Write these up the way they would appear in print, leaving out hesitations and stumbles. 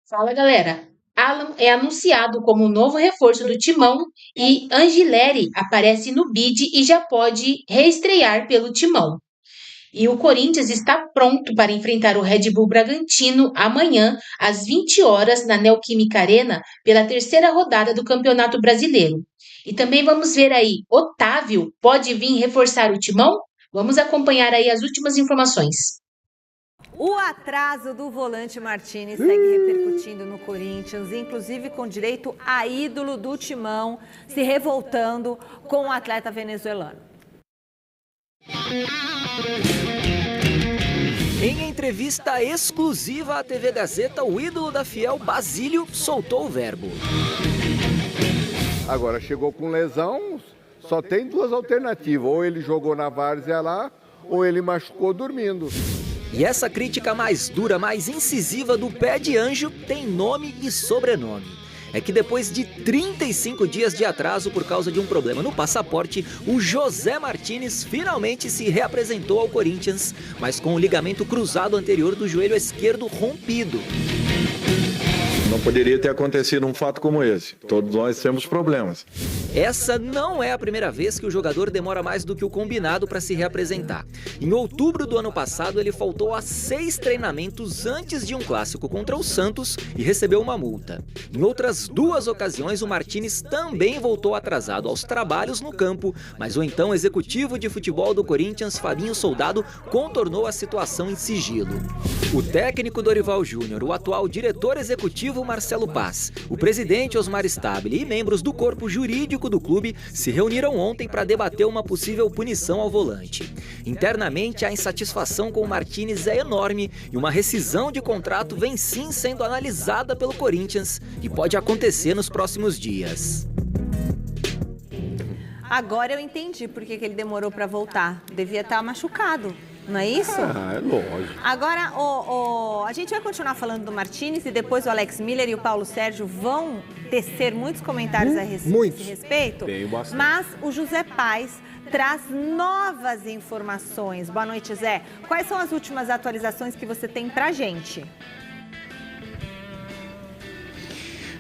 Fala, galera. Alan é anunciado como o novo reforço do Timão e Angileri aparece no bid e já pode reestrear pelo Timão. E o Corinthians está pronto para enfrentar o Red Bull Bragantino amanhã, às 20 horas, na Neoquímica Arena, pela terceira rodada do Campeonato Brasileiro. E também vamos ver aí, Otávio pode vir reforçar o Timão? Vamos acompanhar aí as últimas informações. O atraso do volante Martínez segue repercutindo no Corinthians, inclusive com direito a ídolo do Timão se revoltando com o atleta venezuelano. Em entrevista exclusiva à TV Gazeta, o ídolo da Fiel, Basílio, soltou o verbo. Agora, chegou com lesão, só tem duas alternativas. Ou ele jogou na várzea lá, ou ele machucou dormindo. E essa crítica mais dura, mais incisiva do Pé de Anjo tem nome e sobrenome. É que depois de 35 dias de atraso por causa de um problema no passaporte, o José Martínez finalmente se reapresentou ao Corinthians, mas com o ligamento cruzado anterior do joelho esquerdo rompido. Não poderia ter acontecido um fato como esse. Todos nós temos problemas. Essa não é a primeira vez que o jogador demora mais do que o combinado para se reapresentar. Em outubro do ano passado, ele faltou a 6 treinamentos antes de um clássico contra o Santos e recebeu uma multa. Em outras 2 ocasiões, o Martínez também voltou atrasado aos trabalhos no campo, mas o então executivo de futebol do Corinthians, Fabinho Soldado, contornou a situação em sigilo. O técnico Dorival Júnior, o atual diretor executivo Marcelo Paz, o presidente Osmar Stabile e membros do corpo jurídico do clube se reuniram ontem para debater uma possível punição ao volante. Internamente, a insatisfação com o Martínez é enorme e uma rescisão de contrato vem sim sendo analisada pelo Corinthians e pode acontecer nos próximos dias. Agora eu entendi por que ele demorou para voltar. Devia estar machucado. Não é isso? É lógico. Agora, a gente vai continuar falando do Martínez e depois o Alex Miller e o Paulo Sérgio vão tecer muitos comentários a esse respeito. Tenho bastante. Mas o José Paes traz novas informações. Boa noite, Zé. Quais são as últimas atualizações que você tem pra gente?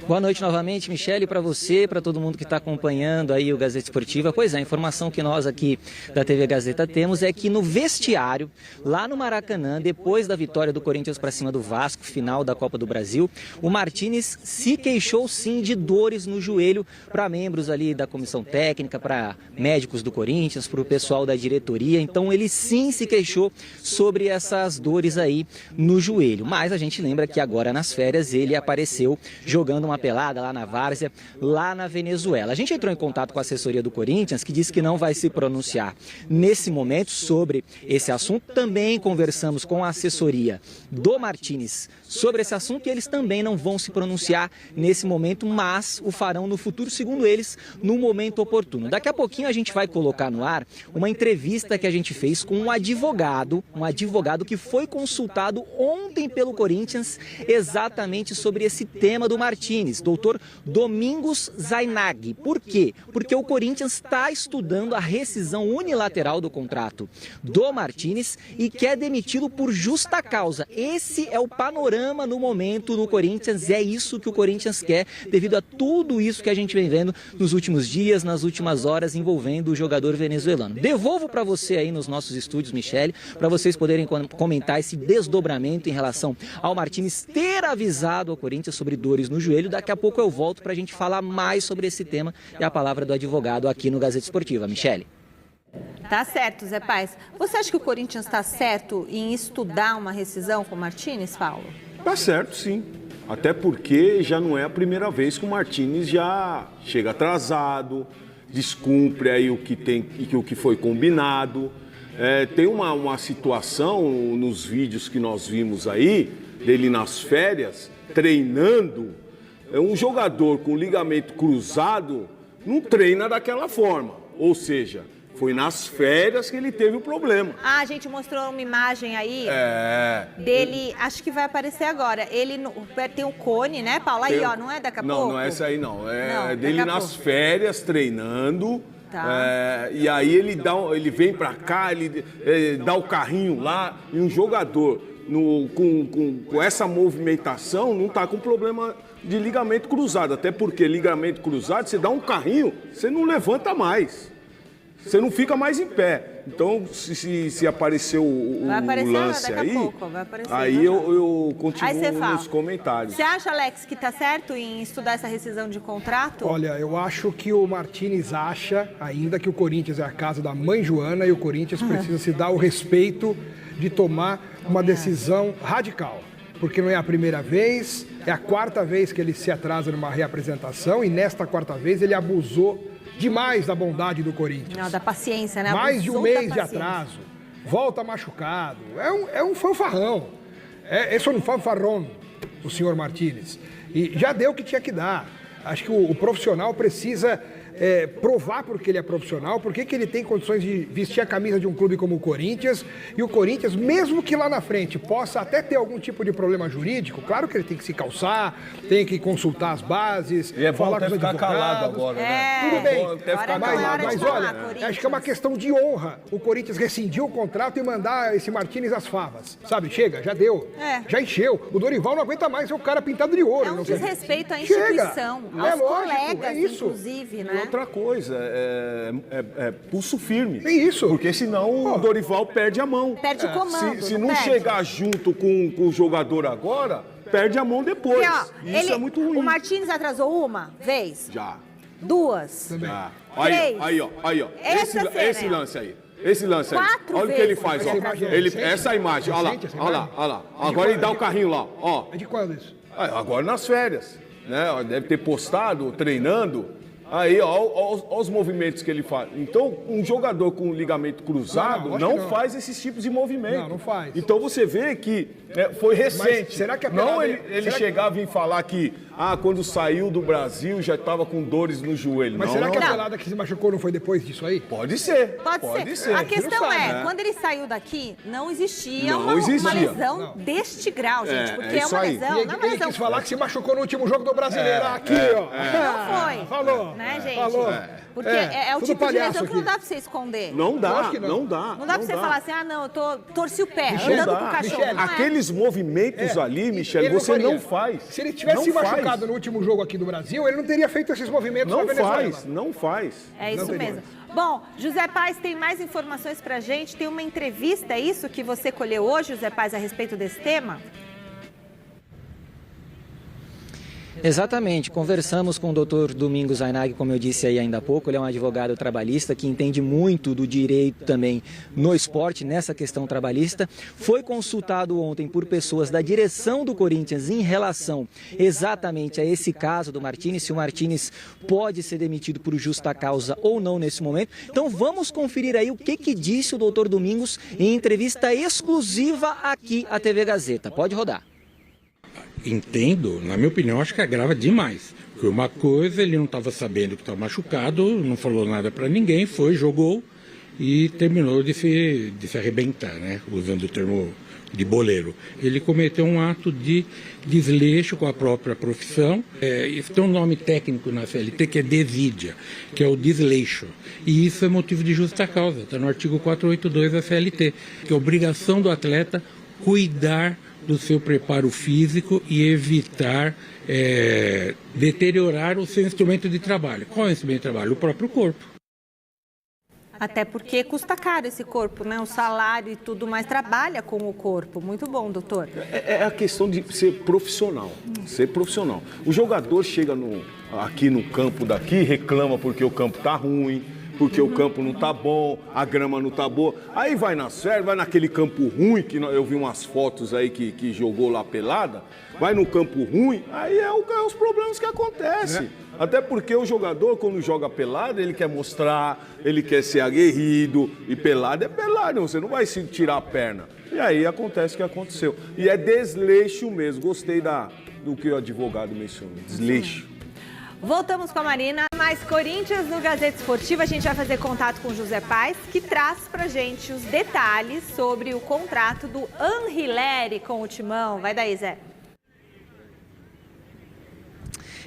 Boa noite novamente, Michele, para você, para todo mundo que está acompanhando aí o Gazeta Esportiva. Pois é, a informação que nós aqui da TV Gazeta temos é que no vestiário, lá no Maracanã, depois da vitória do Corinthians para cima do Vasco, final da Copa do Brasil, o Martínez se queixou sim de dores no joelho para membros ali da comissão técnica, para médicos do Corinthians, para o pessoal da diretoria. Então ele sim se queixou sobre essas dores aí no joelho. Mas a gente lembra que agora nas férias ele apareceu jogando uma pelada lá na várzea, lá na Venezuela. A gente entrou em contato com a assessoria do Corinthians, que disse que não vai se pronunciar nesse momento sobre esse assunto. Também conversamos com a assessoria do Martínez sobre esse assunto e eles também não vão se pronunciar nesse momento, mas o farão no futuro, segundo eles, no momento oportuno. Daqui a pouquinho a gente vai colocar no ar uma entrevista que a gente fez com um advogado que foi consultado ontem pelo Corinthians exatamente sobre esse tema do Martínez. Doutor Domingos Zainag. Por quê? Porque o Corinthians está estudando a rescisão unilateral do contrato do Martínez e quer demiti-lo por justa causa. Esse é o panorama no momento no Corinthians e é isso que o Corinthians quer devido a tudo isso que a gente vem vendo nos últimos dias, nas últimas horas envolvendo o jogador venezuelano. Devolvo para você aí nos nossos estúdios, Michele, para vocês poderem comentar esse desdobramento em relação ao Martínez ter avisado ao Corinthians sobre dores no joelho. Daqui a pouco eu volto para a gente falar mais sobre esse tema e a palavra do advogado aqui no Gazeta Esportiva. Michele. Tá certo, Zé Paes. Você acha que o Corinthians está certo em estudar uma rescisão com o Martínez, Paulo? Tá certo, sim. Até porque já não é a primeira vez que o Martínez já chega atrasado, descumpre aí o que foi combinado. Tem uma situação nos vídeos que nós vimos aí, dele nas férias, treinando. Um jogador com ligamento cruzado não treina daquela forma. Ou seja, foi nas férias que ele teve o problema. A gente mostrou uma imagem aí dele, acho que vai aparecer agora. Ele tem o cone, né, Paulo? Aí, ó, não é daqui a pouco? Não, não é essa aí não. É dele nas férias, treinando. Tá. E aí ele vem pra cá, ele dá o carrinho lá e um jogador com essa movimentação, não está com problema de ligamento cruzado. Até porque ligamento cruzado, você dá um carrinho, você não levanta mais. Você não fica mais em pé. Então, se aparecer o lance aí, aí eu continuo nos comentários. Você acha, Alex, que está certo em estudar essa rescisão de contrato? Olha, eu acho que o Martínez acha ainda que o Corinthians é a casa da mãe Joana e o Corinthians precisa se dar o respeito de tomar uma decisão radical. Porque não é a primeira vez, é a quarta vez que ele se atrasa numa reapresentação e nesta quarta vez ele abusou demais da bondade do Corinthians. Não, da paciência, né? Mais de um mês de atraso, volta machucado, é um fanfarrão. Esse é um fanfarrão, o senhor Martínez. E já deu o que tinha que dar. Acho que o profissional precisa provar porque ele é profissional, porque que ele tem condições de vestir a camisa de um clube como o Corinthians, e o Corinthians, mesmo que lá na frente possa até ter algum tipo de problema jurídico, claro que ele tem que se calçar, tem que consultar as bases, e falar com os ficar advogados. calado agora, né? Tudo bem, mas olha, acho que é uma questão de honra o Corinthians rescindir o contrato e mandar esse Martínez às favas, sabe? Chega, já deu, já encheu. O Dorival não aguenta mais, é o cara pintado de ouro. É um desrespeito à instituição, aos colegas, inclusive, né? Outra coisa, pulso firme. É isso. Porque senão o Dorival perde a mão. Perde o comando. Se não chegar junto com o jogador agora, perde a mão depois. E, ó, isso é muito ruim. O Martínez atrasou uma vez? Já. Duas? Já. Três? Aí, ó. Esse lance aí. Esse lance aí. Quatro olha o que ele faz, ó. Essa imagem, olha lá. Agora ele dá o carrinho lá, ó. É de quando isso? Agora nas férias, né? Deve ter postado, treinando. Aí, ó os movimentos que ele faz. Então, um jogador com ligamento cruzado não faz esses tipos de movimentos. Não faz. Então, você vê que foi recente. Mas será que a não pelada... ele chegava e falar que quando saiu do Brasil já estava com dores no joelho. Mas será que a pelada que se machucou não foi depois disso aí? Pode ser. Pode ser. A questão quando ele saiu daqui, não existia uma lesão deste grau, gente. Porque é uma lesão, não é uma lesão. Ele quis falar que se machucou no último jogo do Brasileiro. Aqui, ó. Não foi. Falou. Né, gente? Falou. Porque é o tipo de lesão que não dá pra você esconder. Não dá. Não dá pra você falar assim, não, eu torci o pé, Michele, andando com o cachorro. Michele, aqueles movimentos ali, Michele, você não faz. Se ele tivesse se machucado no último jogo aqui do Brasil, ele não teria feito esses movimentos na Venezuela. Não faz. É isso mesmo. Bom, José Paes tem mais informações pra gente. Tem uma entrevista, é isso que você colheu hoje, José Paes, a respeito desse tema? Exatamente, conversamos com o Dr. Domingos Zainag, como eu disse aí ainda há pouco, ele é um advogado trabalhista que entende muito do direito também no esporte, nessa questão trabalhista. Foi consultado ontem por pessoas da direção do Corinthians em relação exatamente a esse caso do Martínez, se o Martínez pode ser demitido por justa causa ou não nesse momento. Então vamos conferir aí o que disse o Dr. Domingos em entrevista exclusiva aqui à TV Gazeta. Pode rodar. Entendo, na minha opinião, acho que agrava demais. Porque uma coisa, ele não estava sabendo que estava machucado, não falou nada para ninguém, foi, jogou e terminou de se arrebentar, né? Usando o termo de boleiro. Ele cometeu um ato de desleixo com a própria profissão. Isso tem um nome técnico na CLT que é desídia, que é o desleixo. E isso é motivo de justa causa, está no artigo 482 da CLT, que é a obrigação do atleta cuidar do seu preparo físico e evitar deteriorar o seu instrumento de trabalho. Qual é o instrumento de trabalho? O próprio corpo. Até porque custa caro esse corpo, né? O salário e tudo mais trabalha com o corpo. Muito bom, doutor. É a questão de ser profissional. Ser profissional. O jogador chega aqui no campo daqui, reclama porque o campo tá ruim, porque o campo não tá bom, a grama não tá boa. Aí vai na série, vai naquele campo ruim, que eu vi umas fotos aí que jogou lá pelada, vai no campo ruim, aí é os problemas que acontecem. Até porque o jogador, quando joga pelada, ele quer mostrar, ele quer ser aguerrido, e pelada é pelada, você não vai se tirar a perna. E aí acontece o que aconteceu. E é desleixo mesmo, gostei do que o advogado mencionou, desleixo. Voltamos com a Marina, mais Corinthians no Gazeta Esportiva. A gente vai fazer contato com o José Paes, que traz pra gente os detalhes sobre o contrato do Anrileri com o Timão. Vai daí, Zé.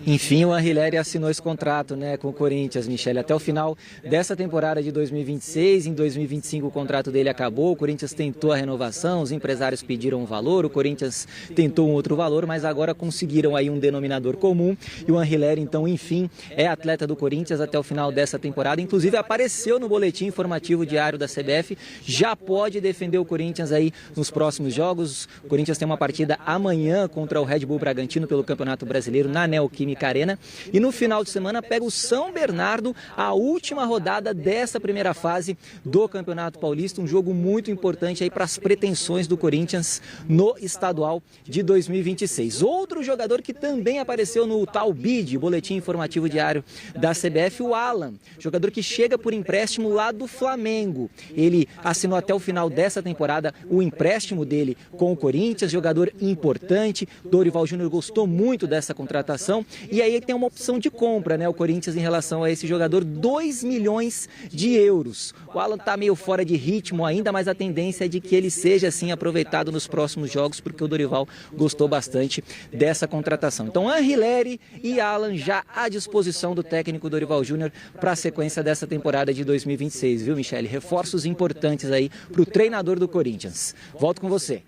Enfim, o Anrileri assinou esse contrato, né, com o Corinthians, Michele, até o final dessa temporada de 2026. Em 2025 o contrato dele acabou, o Corinthians tentou a renovação, os empresários pediram um valor, o Corinthians tentou um outro valor, mas agora conseguiram aí um denominador comum e o Anrileri, então, enfim, é atleta do Corinthians até o final dessa temporada. Inclusive apareceu no boletim informativo diário da CBF, já pode defender o Corinthians aí nos próximos jogos. O Corinthians tem uma partida amanhã contra o Red Bull Bragantino pelo Campeonato Brasileiro na Neoquímica Arena. E no final de semana pega o São Bernardo, a última rodada dessa primeira fase do Campeonato Paulista. Um jogo muito importante aí para as pretensões do Corinthians no estadual de 2026. Outro jogador que também apareceu no tal BID, boletim informativo diário da CBF, o Alan. Jogador que chega por empréstimo lá do Flamengo. Ele assinou até o final dessa temporada o empréstimo dele com o Corinthians, jogador importante. Dorival Júnior gostou muito dessa contratação. E aí tem uma opção de compra, né? O Corinthians em relação a esse jogador, 2 milhões de euros. O Alan tá meio fora de ritmo ainda, mas a tendência é de que ele seja assim aproveitado nos próximos jogos, porque o Dorival gostou bastante dessa contratação. Então, Anrileri e Alan já à disposição do técnico Dorival Júnior para a sequência dessa temporada de 2026, viu, Michele? Reforços importantes aí para o treinador do Corinthians. Volto com você.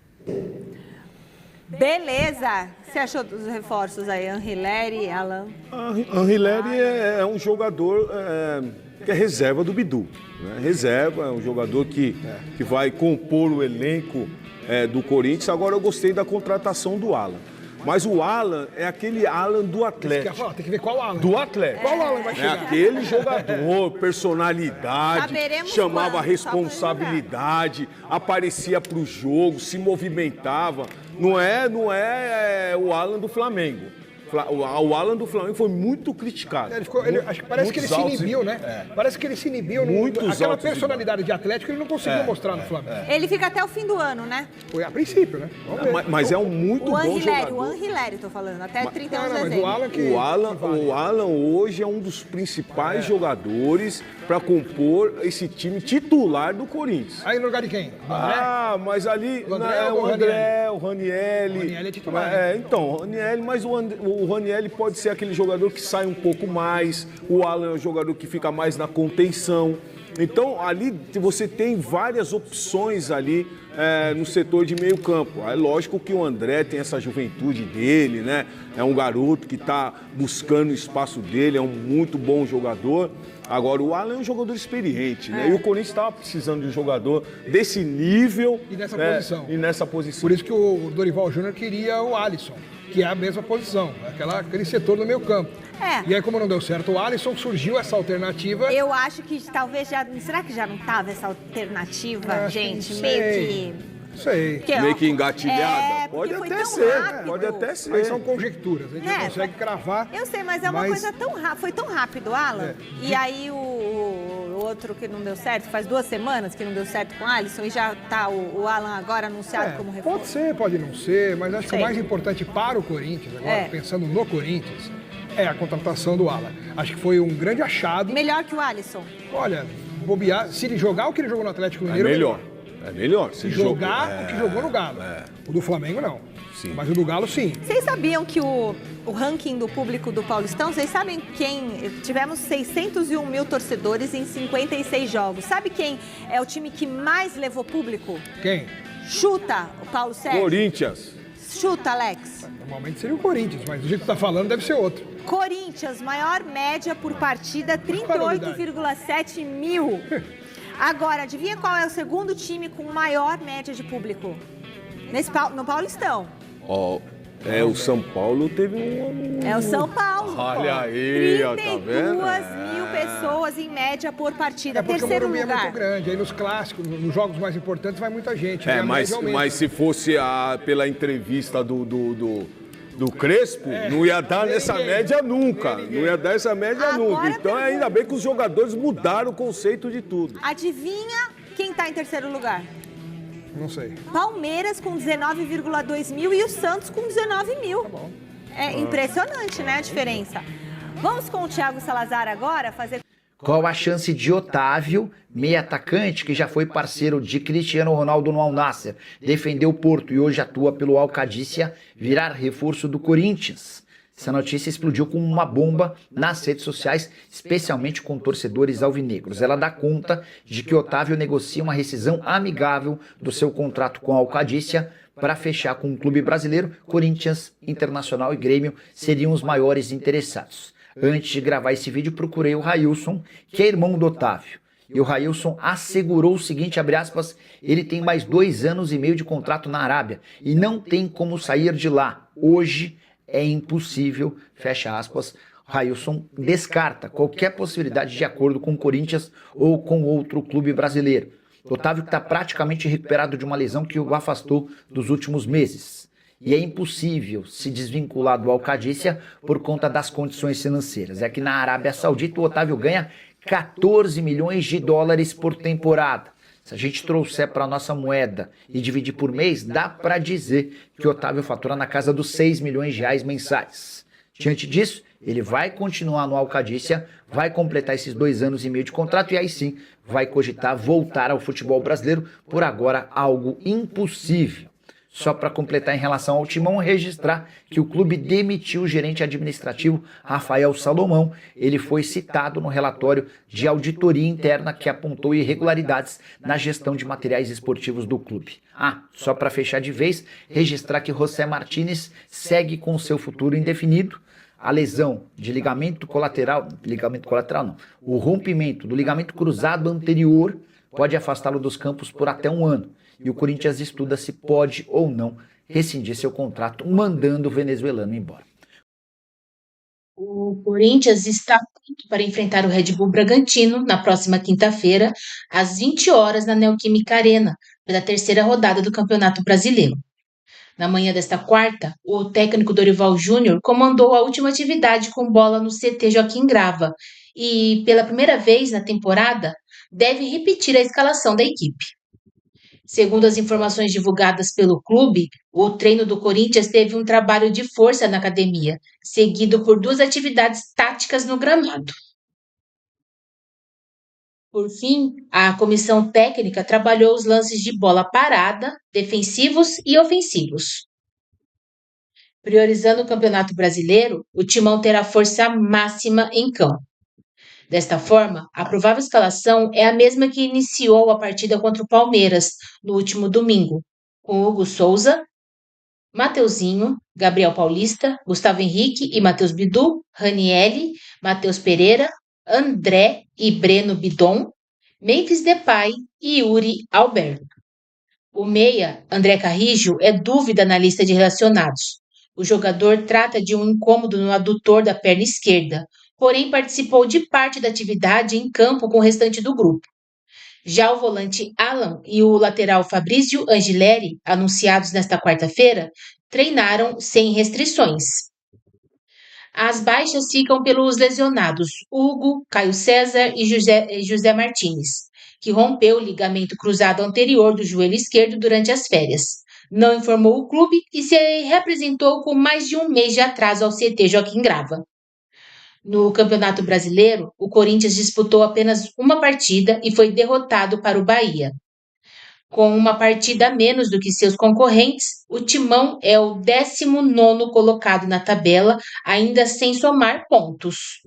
Beleza! O que você achou dos reforços aí, Anrileri, Alan? Anrileri é um jogador que é reserva do Bidu. Né? Reserva, é um jogador que vai compor o elenco do Corinthians. Agora eu gostei da contratação do Alan. Mas o Alan é aquele Alan do Atlético. Tem que ver qual Alan. Do Atlético. Qual Alan vai chegar? É aquele jogador, personalidade, Saberemos chamava quando, responsabilidade, aparecia para o jogo, se movimentava. Não é o Alan do Flamengo. O Alan do Flamengo foi muito criticado. Parece que ele se inibiu, né? Parece que ele se inibiu. Aquela personalidade de Atlético ele não conseguiu mostrar no Flamengo. Ele fica até o fim do ano, né? Foi a princípio, né? Mas é um muito bom jogador. O Anrileri, tô falando, até 31 de mas dezembro. O Alan hoje é um dos principais jogadores para compor esse time titular do Corinthians. Aí no lugar de quem? Mas ali o André, o Ranielli. O Ranielli é titular. Então, o Ranielli, mas o Ranielli pode ser aquele jogador que sai um pouco mais, o Alan é um jogador que fica mais na contenção. Então, ali você tem várias opções ali no setor de meio campo. É lógico que o André tem essa juventude dele, né? É um garoto que está buscando o espaço dele, é um muito bom jogador. Agora, o Alan é um jogador experiente, né? E o Corinthians estava precisando de um jogador desse nível e nessa posição. Por isso que o Dorival Júnior queria o Alisson, que é a mesma posição, aquele setor do meio campo. E aí, como não deu certo o Alisson, surgiu essa alternativa. Eu acho que talvez já... Será que já não estava essa alternativa, gente? Meio que... Sei. Meio que engatilhada? Pode até ser. Pode até ser. Mas são conjecturas, a gente não consegue cravar. Eu sei, mas é uma coisa tão rápida. Foi tão rápido, Alan. E aí o outro que não deu certo, faz 2 semanas que não deu certo com o Alisson e já tá o Alan agora anunciado como reforço. Pode ser, pode não ser, mas acho que o mais importante para o Corinthians, agora, pensando no Corinthians, é a contratação do Alan. Acho que foi um grande achado. Melhor que o Alisson. Olha, bobear, se ele jogar o que ele jogou no Atlético Mineiro... É melhor. Se jogar o que jogou no Galo. O do Flamengo, não. Sim. Mas o do Galo, sim. Vocês sabiam que o ranking do público do Paulistão, vocês sabem quem... Tivemos 601 mil torcedores em 56 jogos. Sabe quem é o time que mais levou público? Quem? Chuta, o Paulo Sérgio. Corinthians. Chuta, Alex. Normalmente seria o Corinthians, mas do jeito que tá falando deve ser outro. Corinthians, maior média por partida, 38,7 mil. Agora, adivinha qual é o segundo time com maior média de público? No Paulistão. O São Paulo teve É o São Paulo. Olha aí, tá vendo? 32 mil pessoas em média por partida. Terceiro lugar. É muito grande. Aí nos clássicos, nos jogos mais importantes, vai muita gente. Mas se fosse pela entrevista do Crespo, não ia dar nessa média nunca. Não ia dar essa média nunca. Então, ainda bem que os jogadores mudaram o conceito de tudo. Adivinha quem está em terceiro lugar? Não sei. Palmeiras com 19,2 mil e o Santos com 19 mil. Tá bom. É impressionante, né, a diferença. Vamos com o Thiago Salazar agora fazer... Qual a chance de Otávio, meia atacante, que já foi parceiro de Cristiano Ronaldo no Al Nassr, defendeu o Porto e hoje atua pelo Al Qadisiyah, virar reforço do Corinthians? Essa notícia explodiu como uma bomba nas redes sociais, especialmente com torcedores alvinegros. Ela dá conta de que Otávio negocia uma rescisão amigável do seu contrato com a Alcadícia para fechar com um clube brasileiro. Corinthians, Internacional e Grêmio seriam os maiores interessados. Antes de gravar esse vídeo, procurei o Railson, que é irmão do Otávio. E o Railson assegurou o seguinte, abre aspas, ele tem mais 2 anos e meio de contrato na Arábia e não tem como sair de lá. Hoje é impossível, fecha aspas. Railson descarta qualquer possibilidade de acordo com o Corinthians ou com outro clube brasileiro. Otávio está praticamente recuperado de uma lesão que o afastou dos últimos meses. E é impossível se desvincular do Alcadícia por conta das condições financeiras. É que na Arábia Saudita o Otávio ganha 14 milhões de dólares por temporada. Se a gente trouxer para a nossa moeda e dividir por mês, dá para dizer que o Otávio fatura na casa dos 6 milhões de reais mensais. Diante disso, ele vai continuar no Alcadícia, vai completar esses 2 anos e meio de contrato e aí sim vai cogitar voltar ao futebol brasileiro, por agora algo impossível. Só para completar em relação ao Timão, registrar que o clube demitiu o gerente administrativo Rafael Salomão. Ele foi citado no relatório de auditoria interna que apontou irregularidades na gestão de materiais esportivos do clube. Só para fechar de vez, registrar que José Martínez segue com seu futuro indefinido. A lesão de ligamento colateral não, o rompimento do ligamento cruzado anterior pode afastá-lo dos campos por até 1 ano. E o Corinthians estuda se pode ou não rescindir seu contrato, mandando o venezuelano embora. O Corinthians está pronto para enfrentar o Red Bull Bragantino na próxima quinta-feira, às 20 horas, na Neoquímica Arena, pela 3ª rodada do Campeonato Brasileiro. Na manhã desta quarta, o técnico Dorival Júnior comandou a última atividade com bola no CT Joaquim Grava e, pela primeira vez na temporada, deve repetir a escalação da equipe. Segundo as informações divulgadas pelo clube, o treino do Corinthians teve um trabalho de força na academia, seguido por 2 atividades táticas no gramado. Por fim, a comissão técnica trabalhou os lances de bola parada, defensivos e ofensivos. Priorizando o Campeonato Brasileiro, o Timão terá força máxima em campo. Desta forma, a provável escalação é a mesma que iniciou a partida contra o Palmeiras no último domingo, com Hugo Souza, Mateuzinho, Gabriel Paulista, Gustavo Henrique e Matheus Bidu, Ranielli, Matheus Pereira, André e Breno Bidon, Memphis Depay e Yuri Alberto. O meia, André Carrijo, é dúvida na lista de relacionados. O jogador trata de um incômodo no adutor da perna esquerda, porém participou de parte da atividade em campo com o restante do grupo. Já o volante Alan e o lateral Fabrício Angileri, anunciados nesta quarta-feira, treinaram sem restrições. As baixas ficam pelos lesionados Hugo, Caio César e José Martínez, que rompeu o ligamento cruzado anterior do joelho esquerdo durante as férias. Não informou o clube e se reapresentou com mais de 1 mês de atraso ao CT Joaquim Grava. No Campeonato Brasileiro, o Corinthians disputou apenas uma partida e foi derrotado para o Bahia. Com uma partida a menos do que seus concorrentes, o Timão é o 19º colocado na tabela, ainda sem somar pontos.